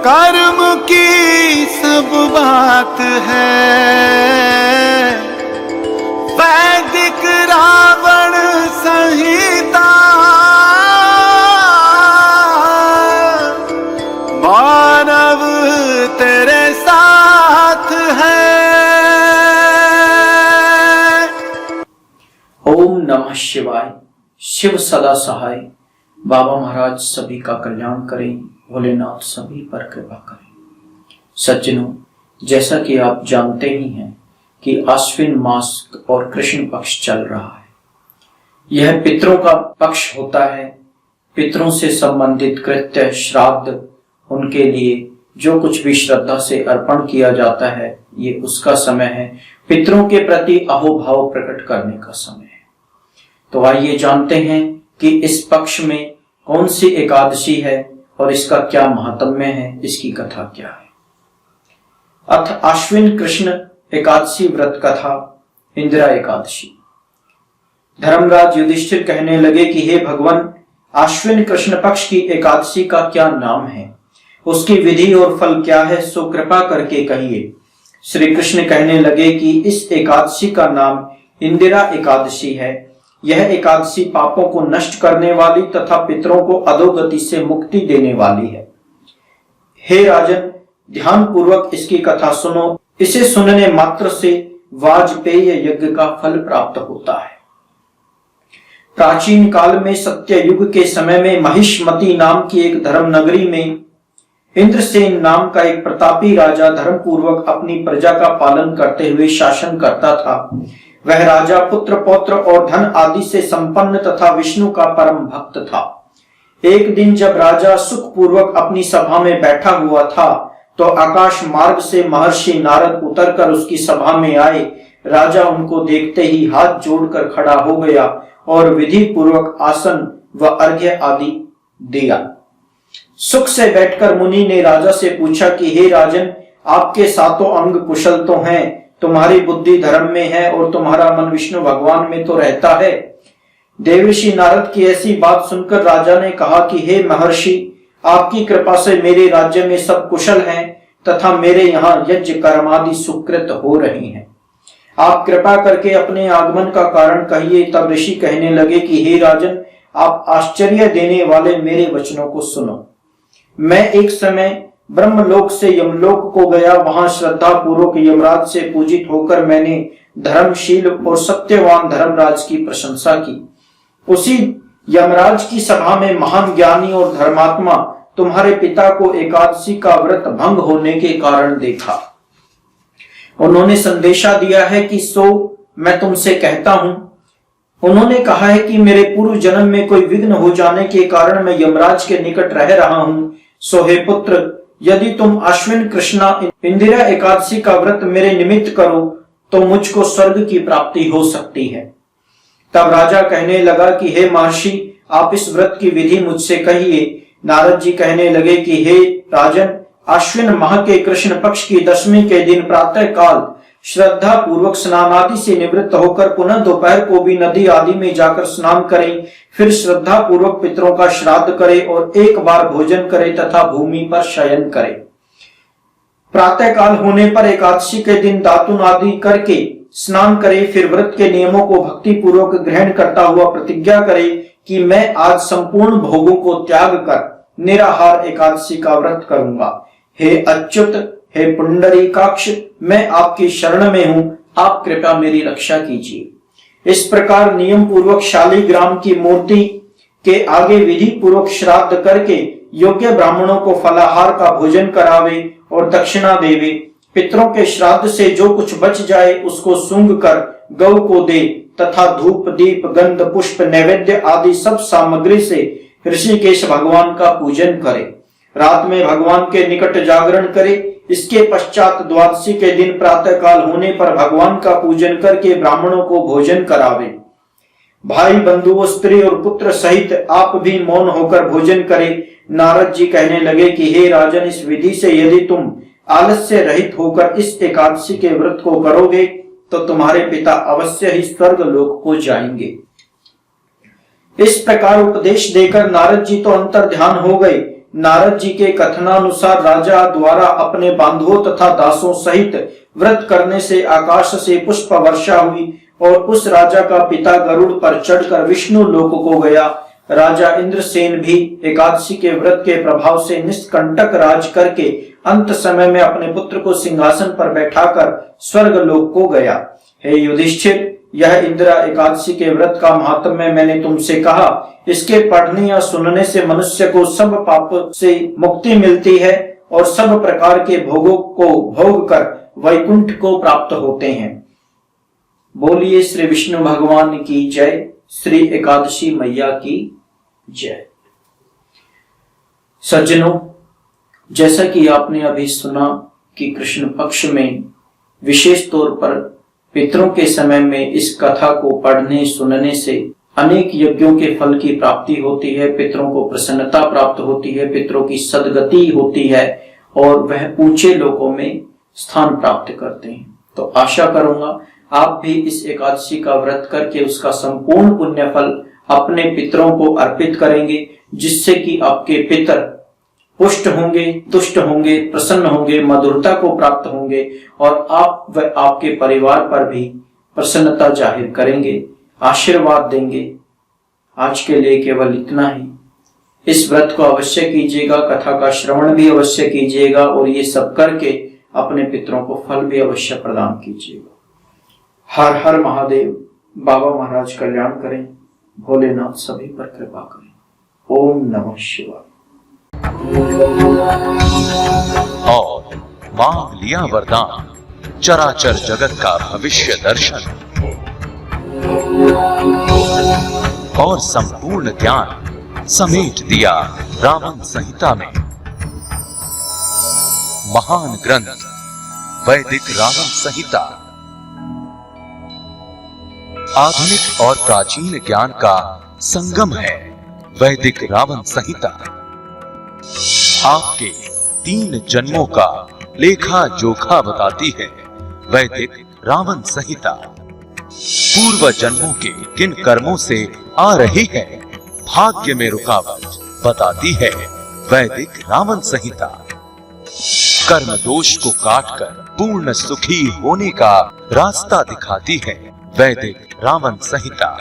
कर्म की सब बात है, वैदिक रावण संहिता, मानव तेरे साथ है। ओम नमः शिवाय। शिव सदा सहाय। बाबा महाराज सभी का कल्याण करें, भोलेनाथ सभी पर कृपा करें। सज्जनों, जैसा कि आप जानते ही हैं कि आश्विन मास और कृष्ण पक्ष चल रहा है। यह पितरों का पक्ष होता है। पितरों से संबंधित कृत्य, श्राद्ध, उनके लिए जो कुछ भी श्रद्धा से अर्पण किया जाता है, ये उसका समय है। पितरों के प्रति अहोभाव प्रकट करने का समय है। तो आइए जानते हैं कि इस पक्ष में कौन सी एकादशी है और इसका क्या महात्म्य है, इसकी कथा क्या है। अथ आश्विन कृष्ण एकादशी व्रत कथा, इंदिरा एकादशी। धर्मराज युधिष्ठिर कहने लगे कि हे भगवान, आश्विन कृष्ण पक्ष की एकादशी का क्या नाम है, उसकी विधि और फल क्या है, सो कृपा करके कहिए। श्री कृष्ण कहने लगे कि इस एकादशी का नाम इंदिरा एकादशी है। यह एकादशी पापों को नष्ट करने वाली तथा पितरों को अधोगति से मुक्ति देने वाली है। हे राजन, ध्यान पूर्वक इसकी कथा सुनो। इसे सुनने मात्र से वाजपेय यज्ञ का फल प्राप्त होता है। प्राचीन काल में सत्ययुग के समय में महिष्मती नाम की एक धर्म नगरी में इंद्रसेन नाम का एक प्रतापी राजा धर्म पूर्वक अपनी प्रजा का पालन करते हुए शासन करता था। वह राजा पुत्र पौत्र और धन आदि से संपन्न तथा विष्णु का परम भक्त था। एक दिन जब राजा सुख पूर्वक अपनी सभा में बैठा हुआ था तो आकाश मार्ग से महर्षि नारद उतरकर उसकी सभा में आए। राजा उनको देखते ही हाथ जोड़कर खड़ा हो गया और विधि पूर्वक आसन व अर्घ्य आदि दिया। सुख से बैठकर मुनि ने राजा से पूछा कि हे राजन, आपके सातों अंग कुशल तो हैं, तुम्हारी बुद्धि धर्म में है और तुम्हारा मन विष्णु भगवान में तो रहता है। देवर्षि नारद की ऐसी बात सुनकर राजा ने कहा कि हे महर्षि, आपकी कृपा से मेरे राज्य में सब कुशल हैं तथा मेरे यहाँ यज्ञ कर्मादि सुकृत हो रही हैं। आप कृपा करके अपने आगमन का कारण कहिए। तब ऋषि कहने लगे कि हे राजन, आप आश्चर्य देने वाले मेरे वचनों को सुनो। मैं एक समय ब्रह्मलोक से यमलोक को गया। वहां श्रद्धा पूर्वक यमराज से पूजित होकर मैंने धर्मशील और सत्यवान धर्मराज की प्रशंसा की। उसी यमराज की सभा में महान ज्ञानी और धर्मात्मा तुम्हारे पिता को एकादशी का व्रत भंग होने के कारण देखा। उन्होंने संदेशा दिया है कि सो मैं तुमसे कहता हूं। उन्होंने कहा है कि मेरे पूर्व जन्म में कोई विघ्न हो जाने के कारण मैं यमराज के निकट रह रहा हूं। सो हे पुत्र, यदि तुम अश्विन कृष्णा इंदिरा एकादशी का व्रत मेरे निमित्त करो तो मुझको स्वर्ग की प्राप्ति हो सकती है। तब राजा कहने लगा कि हे महर्षि, आप इस व्रत की विधि मुझसे कहिए। नारद जी कहने लगे कि हे राजन, अश्विन माह के कृष्ण पक्ष की दशमी के दिन प्रातः काल श्रद्धा पूर्वक स्नान आदि से निवृत्त होकर पुनः दोपहर को भी नदी आदि में जाकर स्नान करें। फिर श्रद्धा पूर्वक पितरों का श्राद्ध करें और एक बार भोजन करें तथा भूमि पर शयन करें। प्रातः काल होने पर एकादशी के दिन दातुन आदि करके स्नान करे। फिर व्रत के नियमों को भक्ति पूर्वक ग्रहण करता हुआ प्रतिज्ञा करे कि मैं आज संपूर्ण भोगों को त्याग कर निराहार एकादशी का व्रत करूंगा। हे अच्युत, हे पुंडरीकाक्ष, मैं आपकी शरण में हूं, आप कृपया मेरी रक्षा कीजिए। इस प्रकार नियम पूर्वक शालिग्राम की मूर्ति के आगे विधि पूर्वक श्राद्ध करके योग्य ब्राह्मणों को फलाहार का भोजन करावे और दक्षिणा देवे। पितरों के श्राद्ध से जो कुछ बच जाए उसको सूंघ कर गौ को दे तथा धूप दीप गंध पुष्प नैवेद्य आदि सब सामग्री से ऋषिकेश भगवान का पूजन करे। रात में भगवान के निकट जागरण करे। इसके पश्चात द्वादशी के दिन प्रातः काल होने पर भगवान का पूजन करके ब्राह्मणों को भोजन करावे। भाई बंधुओं स्त्री और पुत्र सहित आप भी मौन होकर भोजन करें। नारद जी कहने लगे कि हे राजन, इस विधि से यदि तुम आलस्य रहित होकर इस एकादशी के व्रत को करोगे तो तुम्हारे पिता अवश्य ही स्वर्ग लोक को जाएंगे। इस प्रकार उपदेश देकर नारद जी तो अंतर ध्यान हो गए। नारद जी के कथनानुसार राजा द्वारा अपने बांधवों तथा दासों सहित व्रत करने से आकाश से पुष्प वर्षा हुई और उस राजा का पिता गरुड़ पर चढ़कर विष्णु लोक को गया। राजा इंद्रसेन भी एकादशी के व्रत के प्रभाव से निष्कंटक राज करके अंत समय में अपने पुत्र को सिंहासन पर बैठाकर स्वर्ग लोक को गया। हे युधिष्ठिर, यह इंदिरा एकादशी के व्रत का महात्म्य मैंने तुमसे कहा। इसके पढ़ने या सुनने से मनुष्य को सब पाप से मुक्ति मिलती है और सब प्रकार के भोगों को भोग कर वैकुंठ को प्राप्त होते हैं। बोलिए श्री विष्णु भगवान की जय, श्री एकादशी मैया की जय। सज्जनों, जैसा कि आपने अभी सुना कि कृष्ण पक्ष में विशेष तौर पर पितरों के समय में इस कथा को पढ़ने सुनने से अनेक यज्ञों के फल की प्राप्ति होती है, पितरों को प्रसन्नता प्राप्त होती है, पितरों की सद्गति होती है और वह ऊंचे लोकों में स्थान प्राप्त करते हैं। तो आशा करूंगा आप भी इस एकादशी का व्रत करके उसका संपूर्ण पुण्य फल अपने पितरों को अर्पित करेंगे, जिससे कि आपके पितर पुष्ट होंगे, तुष्ट होंगे, प्रसन्न होंगे, मधुरता को प्राप्त होंगे और आप व आपके परिवार पर भी प्रसन्नता जाहिर करेंगे, आशीर्वाद देंगे। आज के लिए केवल इतना ही। इस व्रत को अवश्य कीजिएगा, कथा का श्रवण भी अवश्य कीजिएगा और ये सब करके अपने पितरों को फल भी अवश्य प्रदान कीजिएगा। हर हर महादेव। बाबा महाराज कल्याण करें, भोलेनाथ सभी पर कृपा करें। ओम नमः शिवाय। और मांग लिया वरदान, चराचर जगत का भविष्य दर्शन और संपूर्ण ज्ञान समेट दिया रावण संहिता में। महान ग्रंथ वैदिक रावण संहिता आधुनिक और प्राचीन ज्ञान का संगम है। वैदिक रावण संहिता आपके 3 जन्मों का लेखा जोखा बताती है। वैदिक रावण संहिता पूर्व जन्मों के किन कर्मों से आ रही है भाग्य में रुकावट बताती है। वैदिक रावण संहिता कर्म दोष को काटकर पूर्ण सुखी होने का रास्ता दिखाती है। वैदिक रावण संहिता।